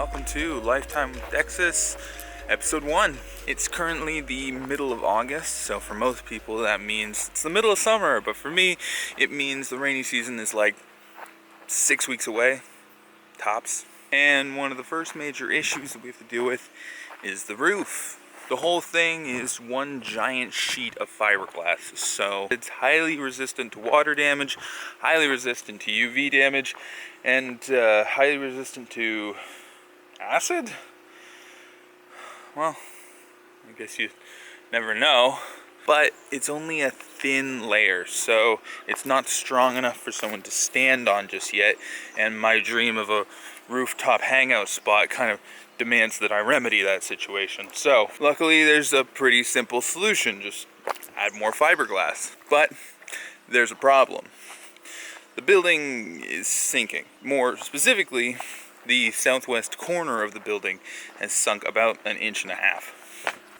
welcome to Lifetime with Dexis, episode 1. It's currently the middle of August, so for most people that means it's the middle of summer, but for me, it means the rainy season is like 6 weeks away, tops. And one of the first major issues that we have to deal with is the roof. The whole thing is one giant sheet of fiberglass, so it's highly resistant to water damage, highly resistant to UV damage, and highly resistant to acid? Well, I guess you never know. But it's only a thin layer, so it's not strong enough for someone to stand on just yet, and my dream of a rooftop hangout spot kind of demands that I remedy that situation. So luckily there's a pretty simple solution, just add more fiberglass. But there's a problem. The building is sinking. More specifically, the southwest corner of the building has sunk about 1.5 inches.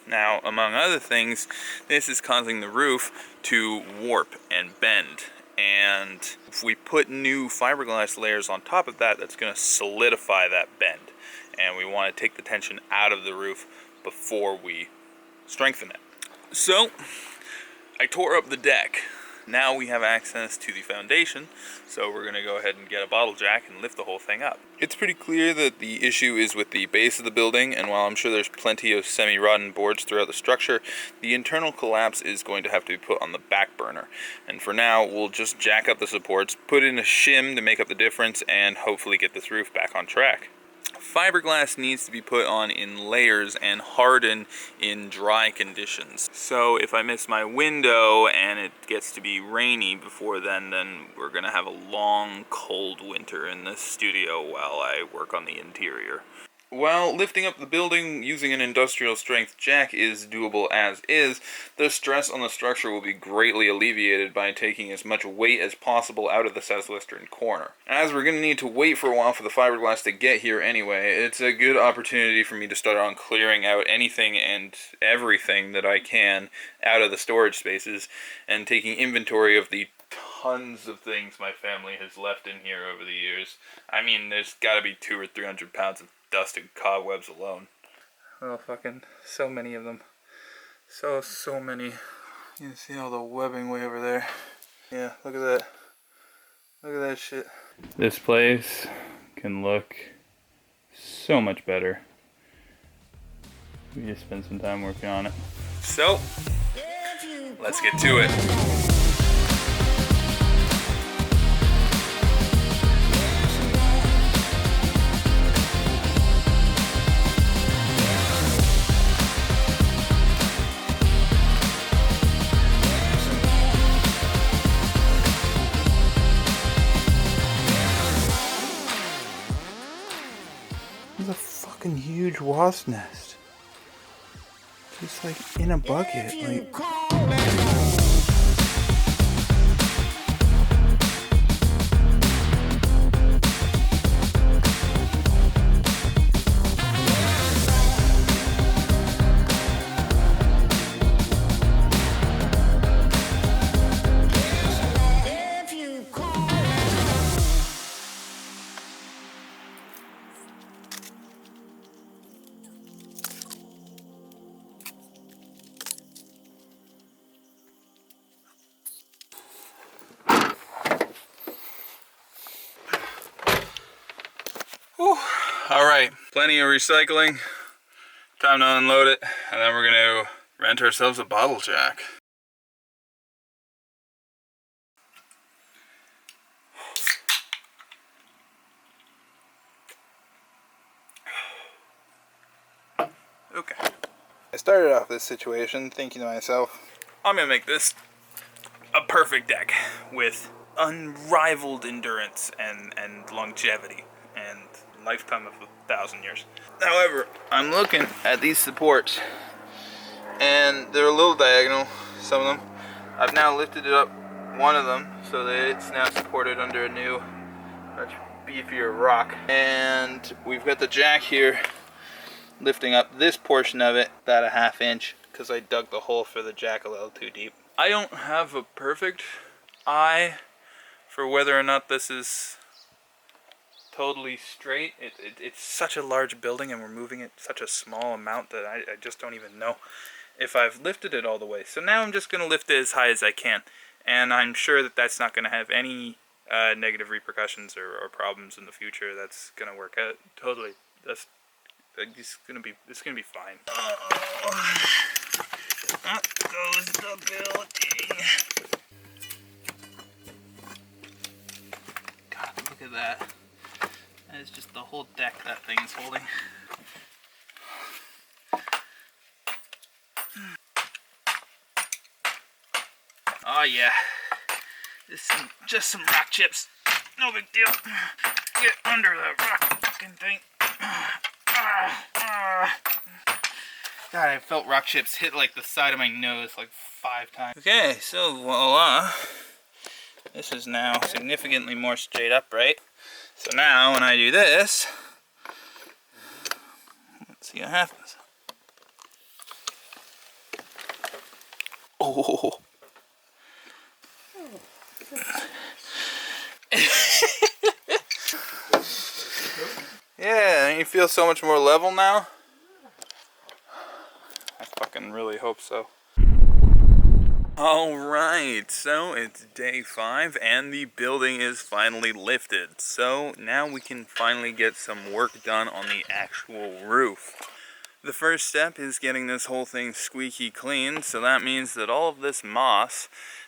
Now, among other things, this is causing the roof to warp and bend. And if we put new fiberglass layers on top of that, that's going to solidify that bend. And we want to take the tension out of the roof before we strengthen it. So, I tore up the deck. Now we have access to the foundation, so we're going to go ahead and get a bottle jack and lift the whole thing up. It's pretty clear that the issue is with the base of the building, and while I'm sure there's plenty of semi-rotten boards throughout the structure, the internal collapse is going to have to be put on the back burner. And for now, we'll just jack up the supports, put in a shim to make up the difference, and hopefully get this roof back on track. Fiberglass needs to be put on in layers and harden in dry conditions. So if I miss my window and it gets to be rainy before then we're gonna have a long, cold winter in this studio while I work on the interior. While lifting up the building using an industrial strength jack is doable as is, the stress on the structure will be greatly alleviated by taking as much weight as possible out of the southwestern corner. As we're going to need to wait for a while for the fiberglass to get here anyway, it's a good opportunity for me to start on clearing out anything and everything that I can out of the storage spaces and taking inventory of the tons of things my family has left in here over the years. I mean, there's got to be 200 or 300 pounds of dust and cobwebs alone. Oh, fucking so many of them. So many. You can see all the webbing way over there. Yeah, look at that. Look at that shit. This place can look so much better. We just spent some time working on it. So, let's get to it. There's a fucking huge wasp nest. Just like in a bucket. Like. Alright, plenty of recycling. Time to unload it, and then we're going to rent ourselves a bottle jack. Okay. I started off this situation thinking to myself, I'm going to make this a perfect deck with unrivaled endurance and longevity and lifetime of 1,000 years. However, I'm looking at these supports and they're a little diagonal, some of them. I've now lifted it up one of them so that it's now supported under a new, much beefier rock. And we've got the jack here lifting up this portion of it about 1/2 inch because I dug the hole for the jack a little too deep. I don't have a perfect eye for whether or not this is totally straight. It's such a large building and we're moving it such a small amount that I just don't even know if I've lifted it all the way. So now I'm just going to lift it as high as I can. And I'm sure that that's not going to have any negative repercussions or problems in the future. That's going to work out totally. It's going to be fine. Up goes the building. God, look at that. That is just the whole deck that thing is holding. Oh yeah. Just some rock chips. No big deal. Get under the rock fucking thing. God, I felt rock chips hit like the side of my nose like 5 times. Okay, so voila. This is now significantly more straight up, right? So now when I do this, let's see what happens. Oh. Yeah, you feel so much more level now? I fucking really hope so. Alright, so it's day 5 and the building is finally lifted. So now we can finally get some work done on the actual roof. The first step is getting this whole thing squeaky clean, so that means that all of this moss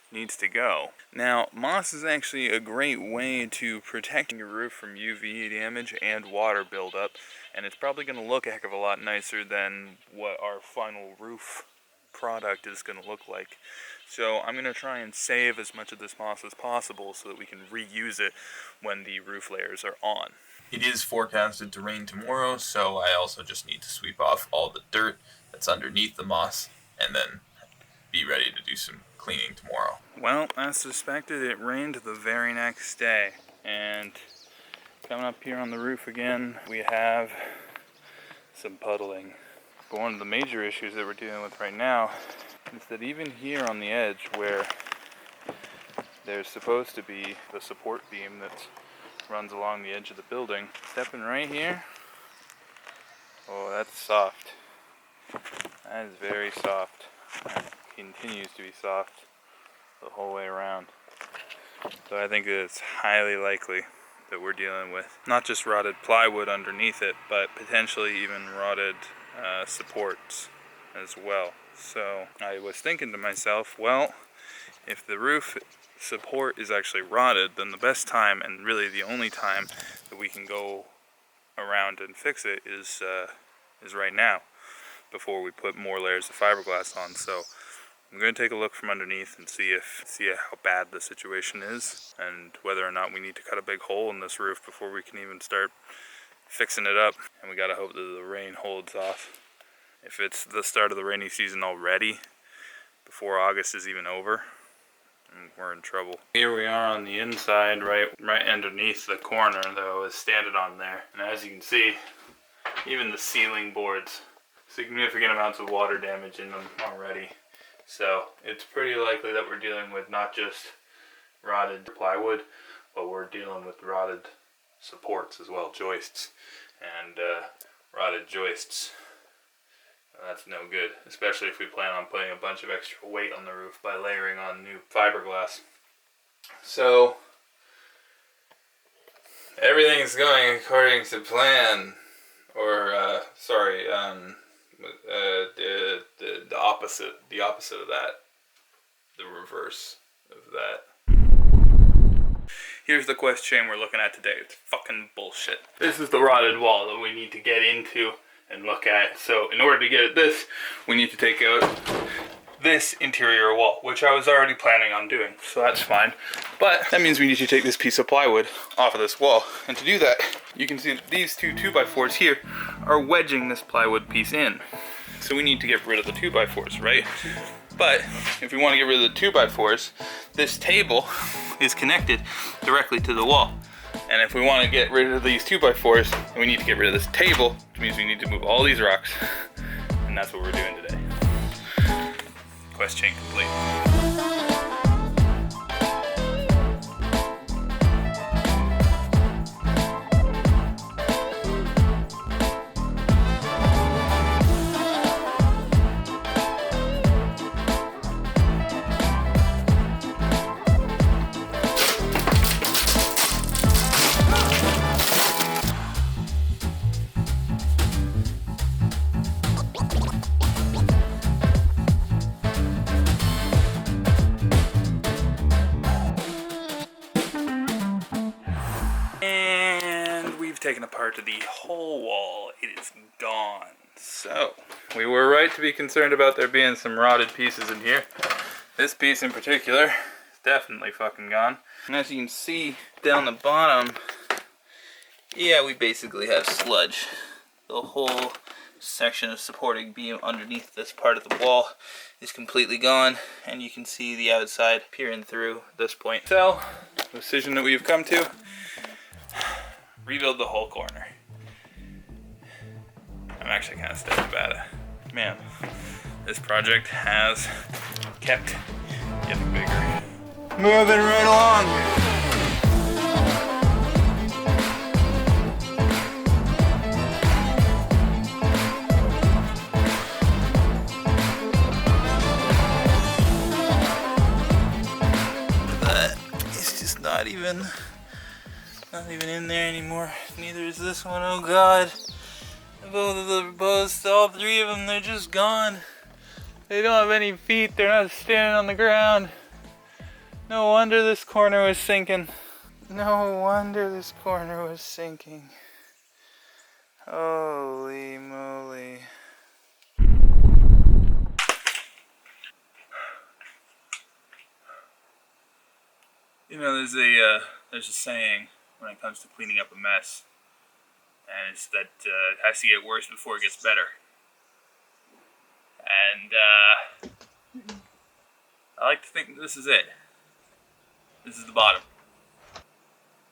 needs to go. Now, moss is actually a great way to protect your roof from UV damage and water buildup, and it's probably going to look a heck of a lot nicer than what our final roof product is going to look like. So I'm going to try and save as much of this moss as possible so that we can reuse it when the roof layers are on. It is forecasted to rain tomorrow, so I also just need to sweep off all the dirt that's underneath the moss and then be ready to do some cleaning tomorrow. Well, as suspected, it rained the very next day, and coming up here on the roof again, we have some puddling. But one of the major issues that we're dealing with right now is that even here on the edge where there's supposed to be the support beam that runs along the edge of the building, stepping right here, oh, that's soft. That is very soft. That continues to be soft the whole way around. So I think that it's highly likely that we're dealing with not just rotted plywood underneath it, but potentially even rotted supports as well. So I was thinking to myself, well, if the roof support is actually rotted, then the best time, and really the only time that we can go around and fix it is right now, before we put more layers of fiberglass on. So I'm going to take a look from underneath and see how bad the situation is, and whether or not we need to cut a big hole in this roof before we can even start fixing it up. And we gotta hope that the rain holds off. If it's the start of the rainy season already, before August is even over, we're in trouble. Here we are on the inside, right underneath the corner that I was standing on there. And as you can see, even the ceiling boards, significant amounts of water damage in them already. So it's pretty likely that we're dealing with not just rotted plywood, but we're dealing with rotted supports as well, joists, and rotted joists. That's no good, especially if we plan on putting a bunch of extra weight on the roof by layering on new fiberglass. So everything's going according to plan, or the opposite of that, the reverse of that. Here's the quest chain we're looking at today. It's fucking bullshit. This is the rotted wall that we need to get into and look at. So in order to get at this, we need to take out this interior wall, which I was already planning on doing, so that's fine. But that means we need to take this piece of plywood off of this wall. And to do that, you can see that these two 2x4s here are wedging this plywood piece in. So we need to get rid of the 2x4s, right? But if we want to get rid of the 2x4s, this table is connected directly to the wall. And if we want to get rid of these 2x4s, we need to get rid of this table, which means we need to move all these rocks. And that's what we're doing today. Quest chain complete. taken apart the whole wall. It is gone. So, we were right to be concerned about there being some rotted pieces in here. This piece in particular is definitely fucking gone. And as you can see down the bottom, yeah, we basically have sludge. The whole section of supporting beam underneath this part of the wall is completely gone, and you can see the outside peering through this point. So, the decision that we've come to, rebuild the whole corner. I'm actually kind of stoked about it. Man, this project has kept getting bigger. Moving right along. Not even in there anymore. Neither is this one. Oh god. Both of the posts, all three of them, they're just gone. They don't have any feet. They're not standing on the ground. No wonder this corner was sinking. No wonder this corner was sinking. Holy moly. You know, there's a saying when it comes to cleaning up a mess, and it's that it has to get worse before it gets better. And I like to think that this is it. This is the bottom.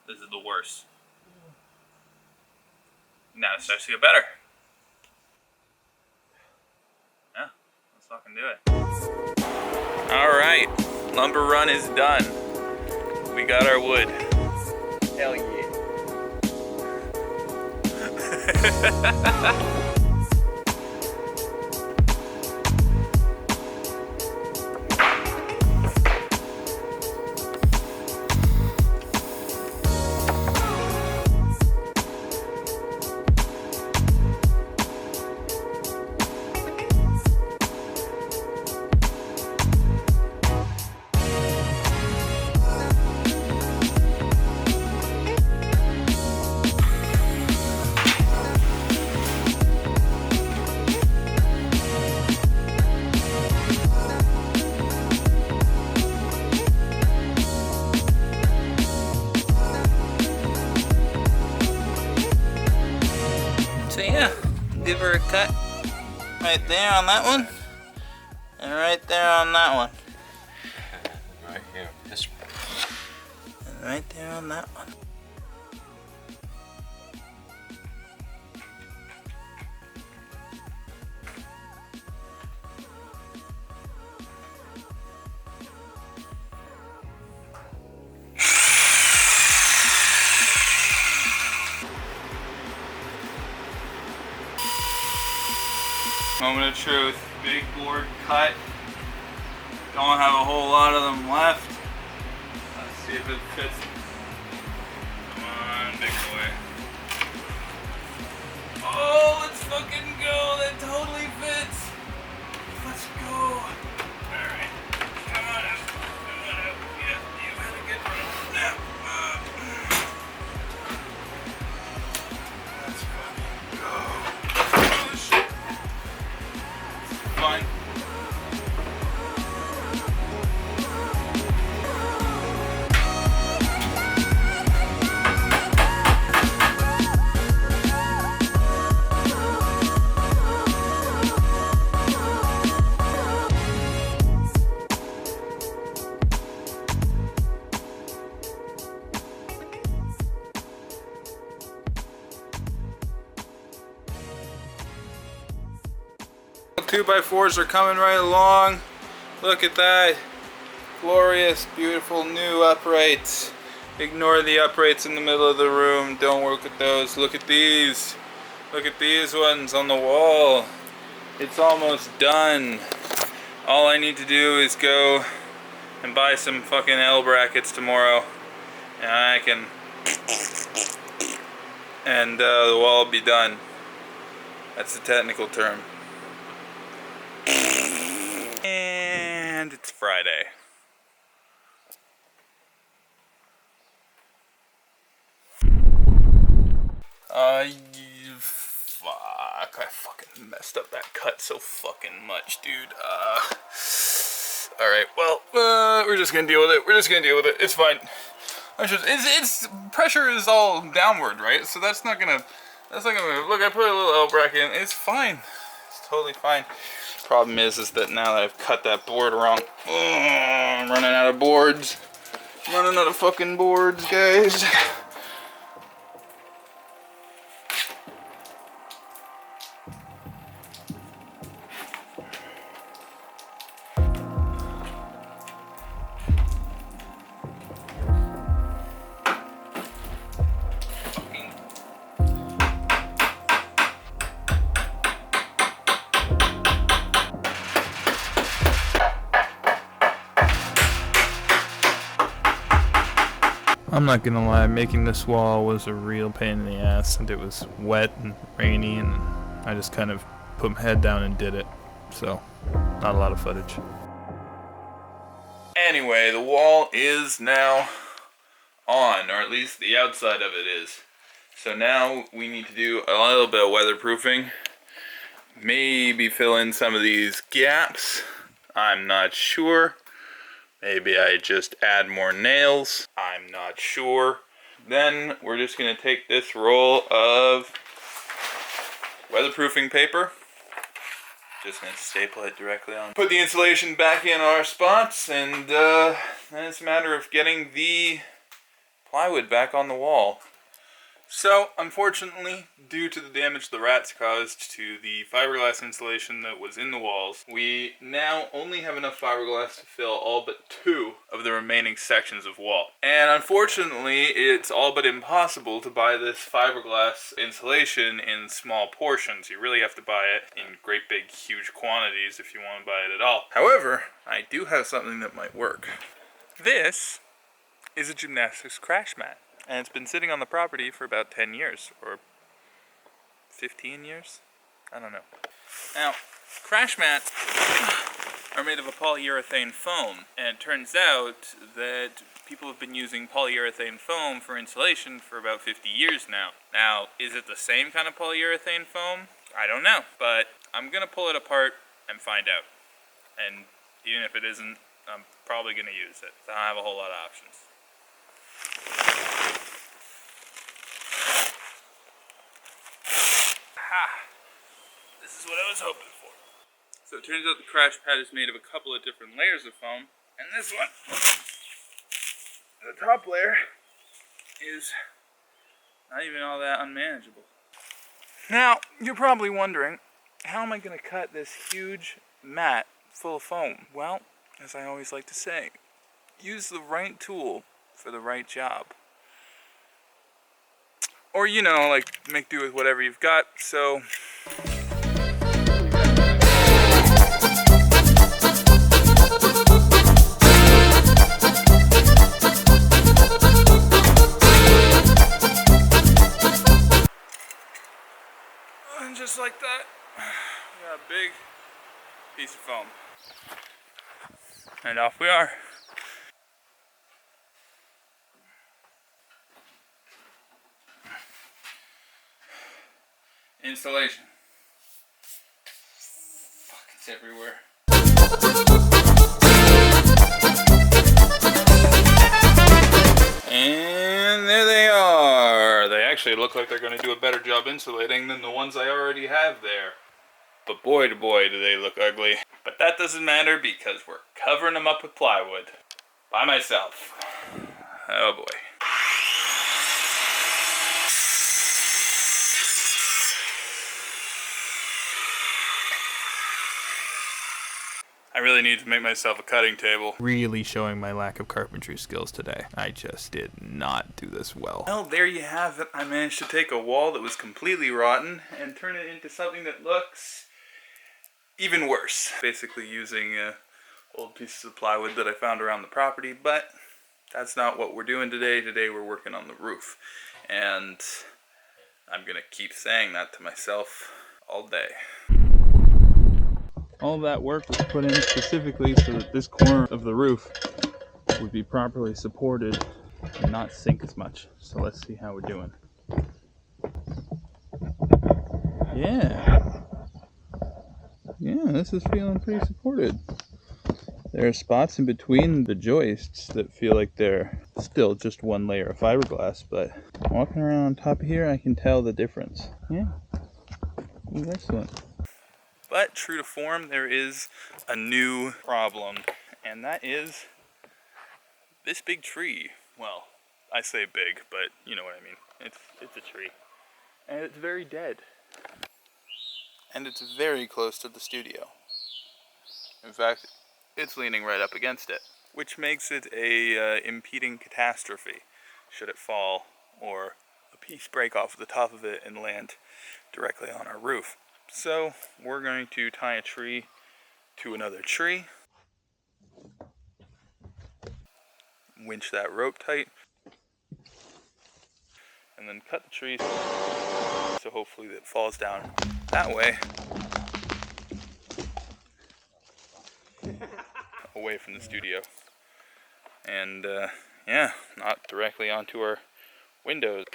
This is the worst. Now it starts to get better. Yeah, let's fucking do it. Alright, lumber run is done. We got our wood. Hell yeah. So yeah, give her a cut right there on that one, and right there on that one. Right here, this one. And right there on that one. Moment of truth, big board cut. Don't have a whole lot of them left. Let's see if it fits. Come on, big boy. Oh, let's fucking go. That totally fits. Let's go. Alright. Come on up. Come on up. Yeah, you had a good run. Now. Let's fucking go. Oh, shit. Fine. Two by fours are coming right along. Look at that. Glorious, beautiful new uprights. Ignore the uprights in the middle of the room. Don't work at those. Look at these. Look at these ones on the wall. It's almost done. All I need to do is go and buy some fucking L brackets tomorrow. And I can... And the wall will be done. That's the technical term. And it's Friday. Fuck, I fucking messed up that cut so fucking much, dude. Alright, well, we're just gonna deal with it. We're just gonna deal with it. It's fine. It's pressure is all downward, right? So that's not gonna look, I put a little L bracket in. It's fine. It's totally fine. Problem is that now that I've cut that board wrong, I'm running out of boards. Running out of fucking boards, guys. I'm not gonna lie, making this wall was a real pain in the ass, and it was wet and rainy, and I just kind of put my head down and did it. So, not a lot of footage. Anyway, the wall is now on, or at least the outside of it is. So now we need to do a little bit of weatherproofing. Maybe fill in some of these gaps. I'm not sure. Maybe I just add more nails. I'm not sure. Then we're just gonna take this roll of weatherproofing paper. Just gonna staple it directly on. Put the insulation back in our spots, and then it's a matter of getting the plywood back on the wall. So, unfortunately, due to the damage the rats caused to the fiberglass insulation that was in the walls, we now only have enough fiberglass to fill all but 2 of the remaining sections of wall. And unfortunately, it's all but impossible to buy this fiberglass insulation in small portions. You really have to buy it in great big huge quantities if you want to buy it at all. However, I do have something that might work. This is a gymnastics crash mat. And it's been sitting on the property for about 10 years, or 15 years? I don't know. Now, crash mats are made of a polyurethane foam, and it turns out that people have been using polyurethane foam for insulation for about 50 years now. Now, is it the same kind of polyurethane foam? I don't know, but I'm gonna pull it apart and find out. And even if it isn't, I'm probably gonna use it. I don't have a whole lot of options. This is what I was hoping for. So it turns out the crash pad is made of a couple of different layers of foam, and this one, the top layer, is not even all that unmanageable. Now, you're probably wondering, how am I going to cut this huge mat full of foam? Well, as I always like to say, use the right tool for the right job. Or, you know, like, make do with whatever you've got, so... And just like that, we got a big piece of foam. And off we are. Installation. Fuck, it's everywhere. And there they are. They actually look like they're going to do a better job insulating than the ones I already have there. But boy, do they look ugly. But that doesn't matter because we're covering them up with plywood. By myself. Oh boy. I really need to make myself a cutting table. Really showing my lack of carpentry skills today. I just did not do this well. Well, there you have it. I managed to take a wall that was completely rotten and turn it into something that looks even worse. Basically using old pieces of plywood that I found around the property, but that's not what we're doing today. Today we're working on the roof. And I'm gonna keep saying that to myself all day. All that work was put in specifically so that this corner of the roof would be properly supported and not sink as much. So let's see how we're doing. Yeah, this is feeling pretty supported. There are spots in between the joists that feel like they're still just one layer of fiberglass, but walking around on top of here, I can tell the difference. Yeah, excellent. But true to form, there is a new problem, and that is this big tree. Well, I say big, but you know what I mean. It's a tree, and it's very dead. And it's very close to the studio. In fact, it's leaning right up against it, which makes it a impeding catastrophe should it fall or a piece break off the top of it and land directly on our roof. So we're going to tie a tree to another tree, winch that rope tight, and then cut the tree so hopefully that falls down that way away from the studio. And yeah, not directly onto our windows.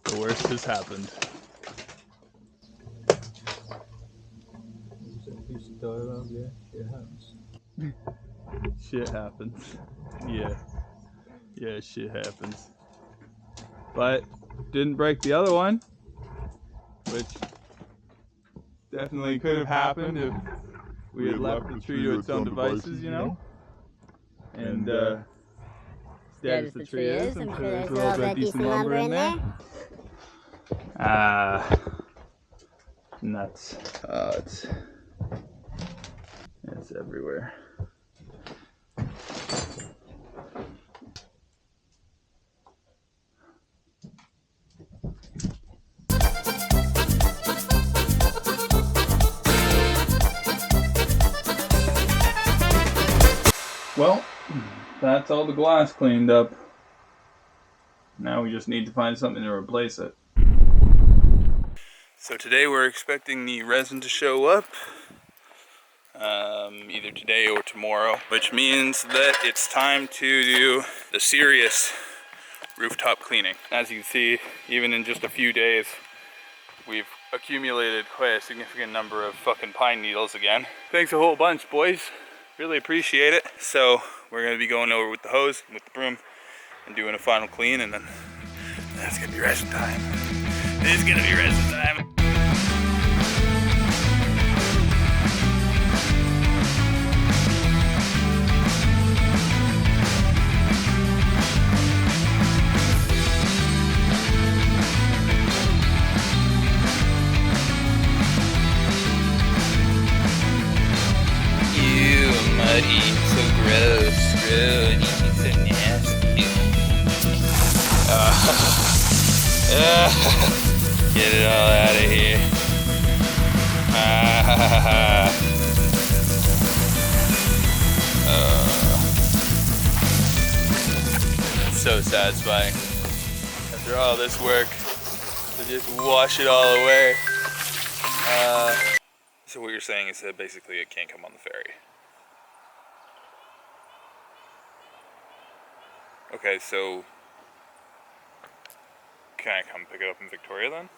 The worst has happened. Shit happens. Yeah, shit happens. But didn't break the other one, which definitely could have happened if we had left the tree to its own devices, you know? And as dead as the tree is, I'm sure there's a little bit of decent lumber in there. Nuts. It's everywhere. Well, that's all the glass cleaned up. Now we just need to find something to replace it. So today we're expecting the resin to show up, either today or tomorrow, which means that it's time to do the serious rooftop cleaning. As you can see, even in just a few days, we've accumulated quite a significant number of fucking pine needles again. Thanks a whole bunch, boys. Really appreciate it. So we're gonna be going over with the hose, with the broom, and doing a final clean, and then that's gonna be resin time. It's gonna be resin time. Muddy, so gross, so nasty. Get it all out of here. It's so satisfying after all this work to just wash it all away. So what you're saying is that basically it can't come on the ferry. Okay, so can I come pick it up in Victoria then?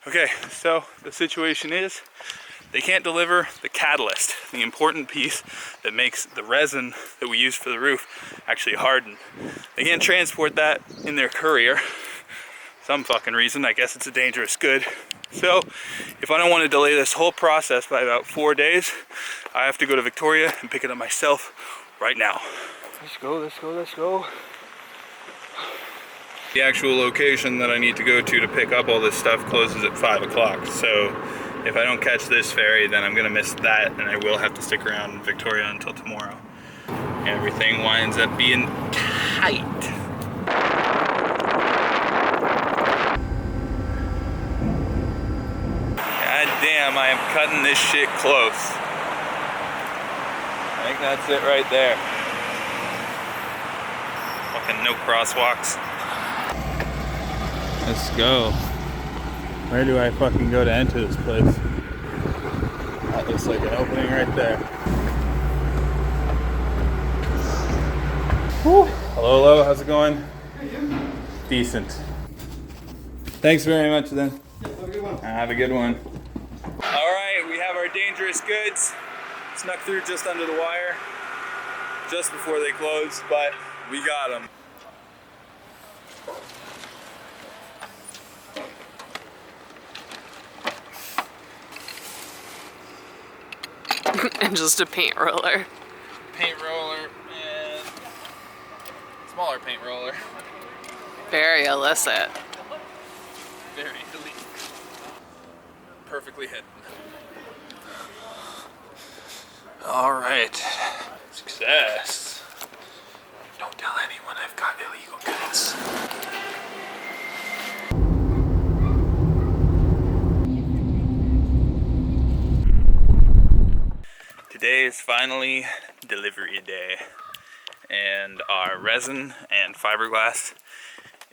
Okay, so the situation is they can't deliver the catalyst, the important piece that makes the resin that we use for the roof actually harden. They can't transport that in their courier. Some fucking reason, I guess it's a dangerous good. So, if I don't want to delay this whole process by about 4 days, I have to go to Victoria and pick it up myself right now. Let's go, let's go, let's go. The actual location that I need to go to pick up all this stuff closes at 5 o'clock. So, if I don't catch this ferry, then I'm going to miss that, and I will have to stick around in Victoria until tomorrow. Everything winds up being tight. Damn, I am cutting this shit close. think that's it right there. Fucking no crosswalks. Let's go. Where do I fucking go to enter this place? That looks like an opening right there. Whew. Hello, hello, how's it going? Decent. Thanks very much then. Have a good one. Alright, we have our dangerous goods. Snuck through just under the wire, just before they closed, but we got them. And just a paint roller. Paint roller and smaller paint roller. Very illicit. Very elite. Perfectly hidden. All right. Success. Don't tell anyone I've got illegal goods. Today is finally delivery day, and our resin and fiberglass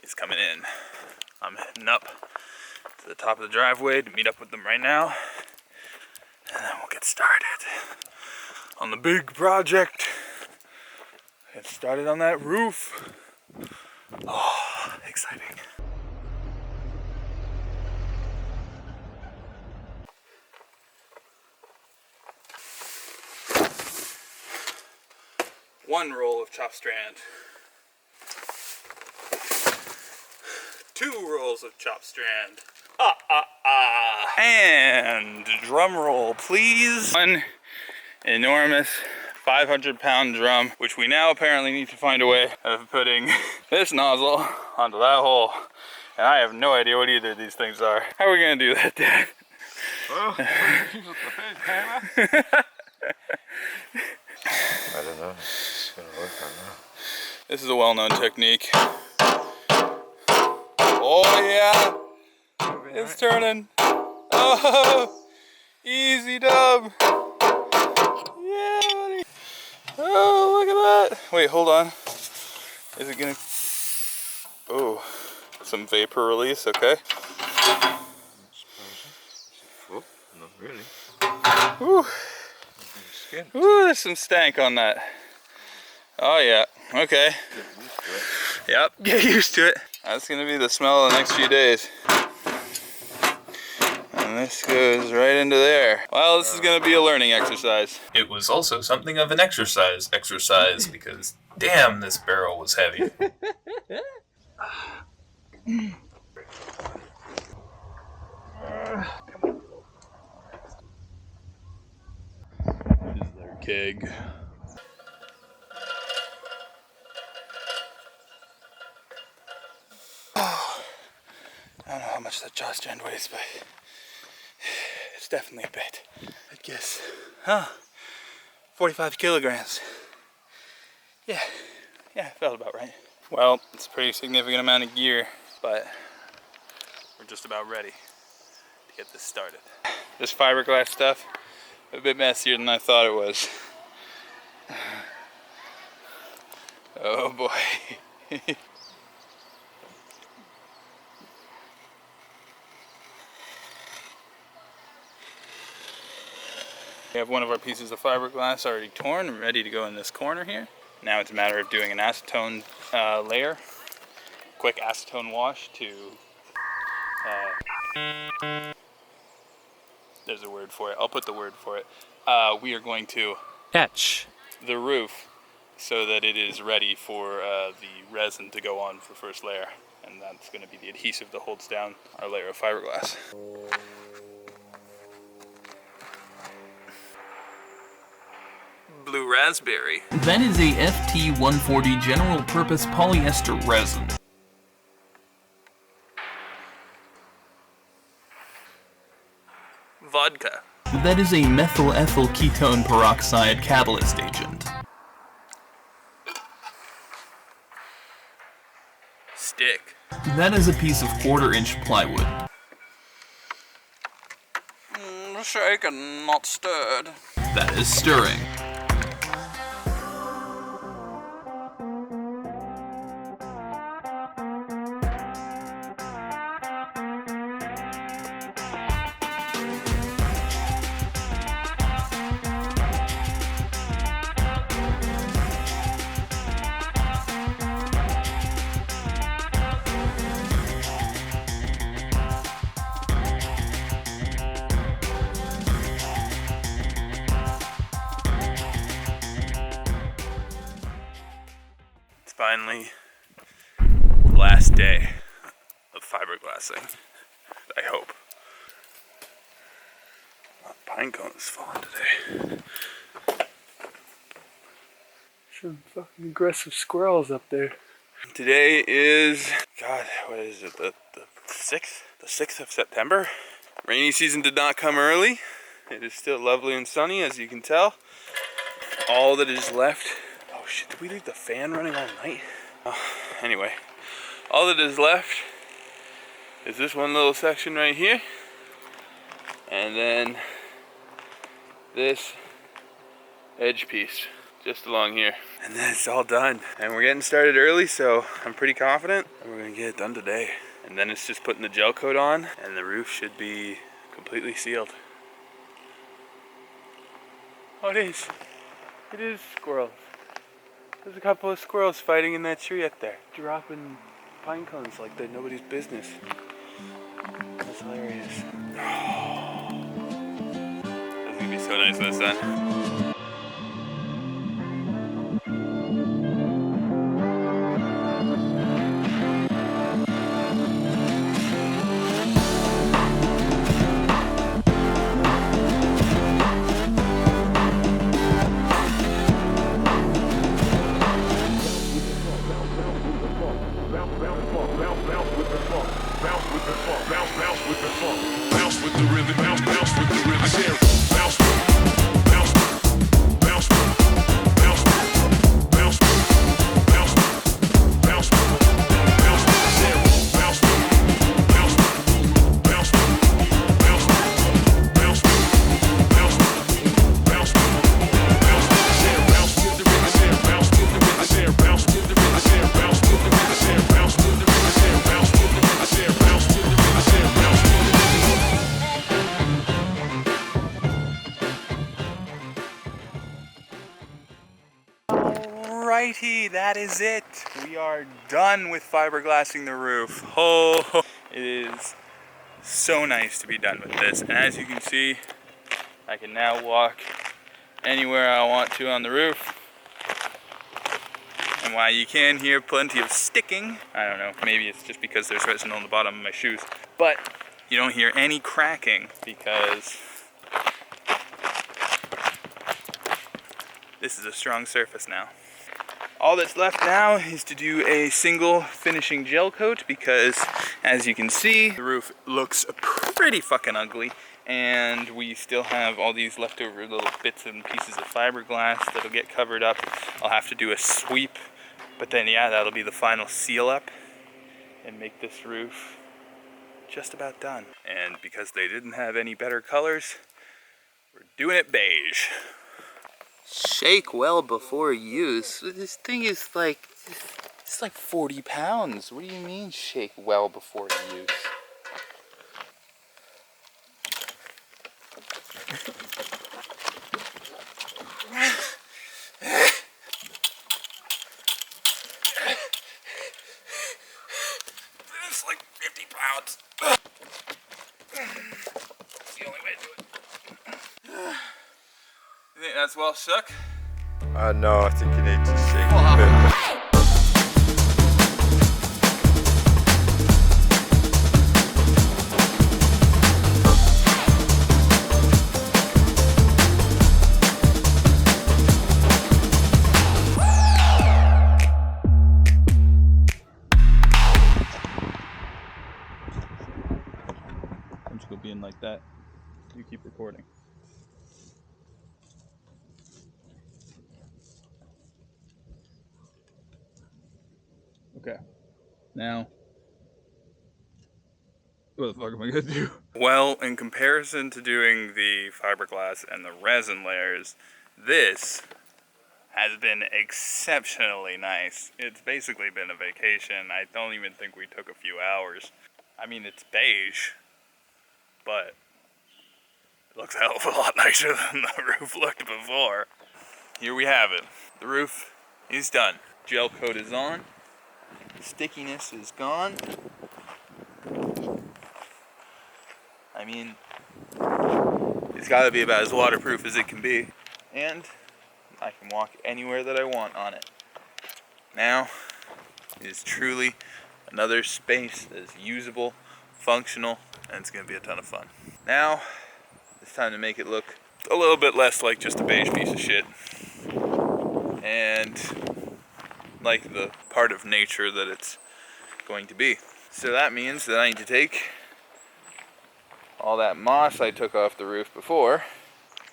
is coming in. I'm heading up to the top of the driveway to meet up with them right now, and then we'll get started on the big project. Get started on that roof. Oh, exciting. One roll of chop strand. 2 rolls of chop strand. And drum roll, please. One enormous 500-pound drum, which we now apparently need to find a way of putting this nozzle onto that hole. And I have no idea what either of these things are. How are we gonna do that, Dad? Well, I don't know. It's gonna work or not. This is a well-known technique. Oh yeah, it's turning. Oh, easy dub. Yeah, buddy. Oh, look at that. Wait, hold on. Is it gonna? Oh, some vapor release. Okay. Oh, not really. Ooh. Ooh, there's some stank on that. Oh yeah. Okay. Yep. Get used to it. That's gonna be the smell of the next few days. And this goes right into there. Well, this is gonna be a learning exercise. It was also something of an exercise because damn, this barrel was heavy. This is their keg. I don't know how much that jaw strand weighs, but it's definitely a bit. I'd guess, 45 kilograms. Yeah, felt about right. Well, it's a pretty significant amount of gear, but we're just about ready to get this started. This fiberglass stuff, a bit messier than I thought it was. Oh boy. We have one of our pieces of fiberglass already torn and ready to go in this corner here. Now it's a matter of doing an acetone layer. Quick acetone wash to, there's a word for it. I'll put the word for it. We are going to etch the roof so that it is ready for the resin to go on for first layer. And that's going to be the adhesive that holds down our layer of fiberglass. Blue raspberry. That is a FT140 general purpose polyester resin. Vodka. That is a methyl ethyl ketone peroxide catalyst agent. Stick. That is a piece of 1/4-inch plywood. Shaken, not stirred. That is stirring. finally the last day of fiberglassing, I hope. Pine cones falling today. Some fucking aggressive squirrels up there. Today is, God, what is it, the 6th? The 6th of September. Rainy season did not come early. It is still lovely and sunny, as you can tell. All that is left, oh shit, did we leave the fan running all night? Anyway, all that is left is this one little section right here. And then this edge piece just along here. And then it's all done. And we're getting started early, so I'm pretty confident that we're gonna get it done today. And then it's just putting the gel coat on and the roof should be completely sealed. Oh, it is. It is squirrels. There's a couple of squirrels fighting in that tree up there. Dropping pine cones like they're nobody's business. That's hilarious. That's gonna be so nice when it's done. Alrighty, that is it. We are done with fiberglassing the roof. Oh, it is so nice to be done with this. And as you can see, I can now walk anywhere I want to on the roof. And while you can hear plenty of sticking, I don't know, maybe it's just because there's resin on the bottom of my shoes, but you don't hear any cracking because this is a strong surface now. All that's left now is to do a single finishing gel coat because, as you can see, the roof looks pretty fucking ugly, and we still have all these leftover little bits and pieces of fiberglass that'll get covered up. I'll have to do a sweep, but then yeah, that'll be the final seal up and make this roof just about done. And because they didn't have any better colors, we're doing it beige. Shake well before use. This thing is like, it's like 40 pounds. What do you mean shake well before use? It's like 50 pounds. That's the only way to do it. You think that's well shook? No, I think you need to shake a bit. I'm just gonna be in like that. You keep recording. Okay. Now, what the fuck am I gonna do? Well, in comparison to doing the fiberglass and the resin layers, this has been exceptionally nice. It's basically been a vacation. I don't even think we took a few hours. I mean, it's beige, but it looks a hell of a lot nicer than the roof looked before. Here we have it. The roof is done. Gel coat is on. Stickiness is gone. I mean, it's got to be about as waterproof as it can be. And I can walk anywhere that I want on it. Now it is truly another space that is usable, functional, and it's going to be a ton of fun. Now it's time to make it look a little bit less like just a beige piece of shit, and like the part of nature that it's going to be. So that means that I need to take all that moss I took off the roof before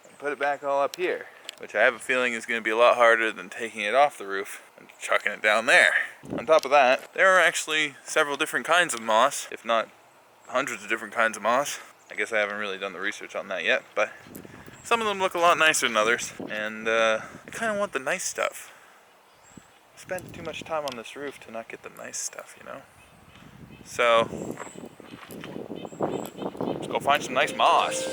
and put it back all up here, which I have a feeling is going to be a lot harder than taking it off the roof and chucking it down there. On top of that, there are actually several different kinds of moss, if not hundreds of different kinds of moss. I guess I haven't really done the research on that yet, but some of them look a lot nicer than others, and I kind of want the nice stuff. I spent too much time on this roof to not get the nice stuff, you know? So, let's go find some nice moss.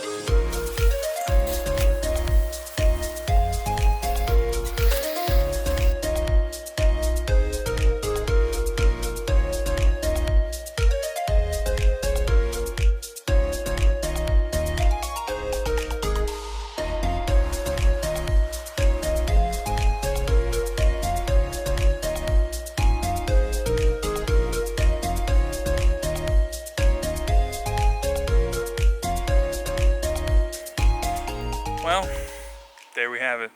Well, there we have it.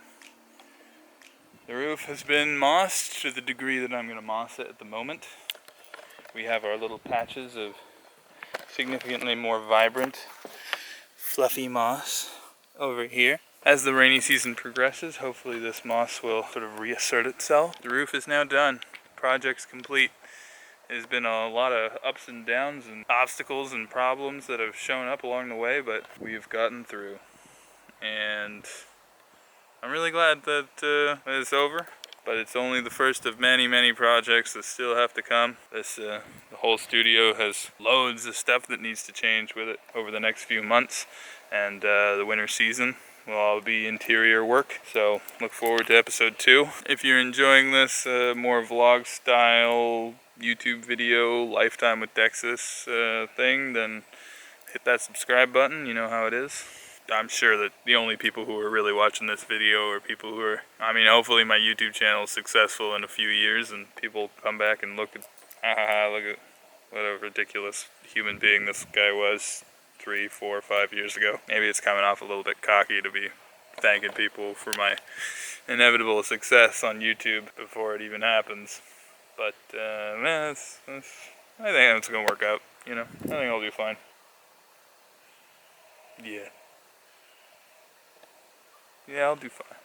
The roof has been mossed to the degree that I'm going to moss it at the moment. We have our little patches of significantly more vibrant, fluffy moss over here. As the rainy season progresses, hopefully this moss will sort of reassert itself. The roof is now done. Project's complete. There's been a lot of ups and downs and obstacles and problems that have shown up along the way, but we've gotten through. And I'm really glad that it's over, but it's only the first of many, many projects that still have to come. The whole studio has loads of stuff that needs to change with it over the next few months, and the winter season will all be interior work. So look forward to episode 2. If you're enjoying this more vlog style YouTube video, Lifetime with Dexis thing, then hit that subscribe button. You know how it is. I'm sure that the only people who are really watching this video are people who are, I mean, hopefully my YouTube channel is successful in a few years and people come back and look at what a ridiculous human being this guy was 3, 4, 5 years ago. Maybe it's coming off a little bit cocky to be thanking people for my inevitable success on YouTube before it even happens. But, man, I think it's gonna work out, you know? I think I'll do fine. Yeah. Yeah, I'll do fine.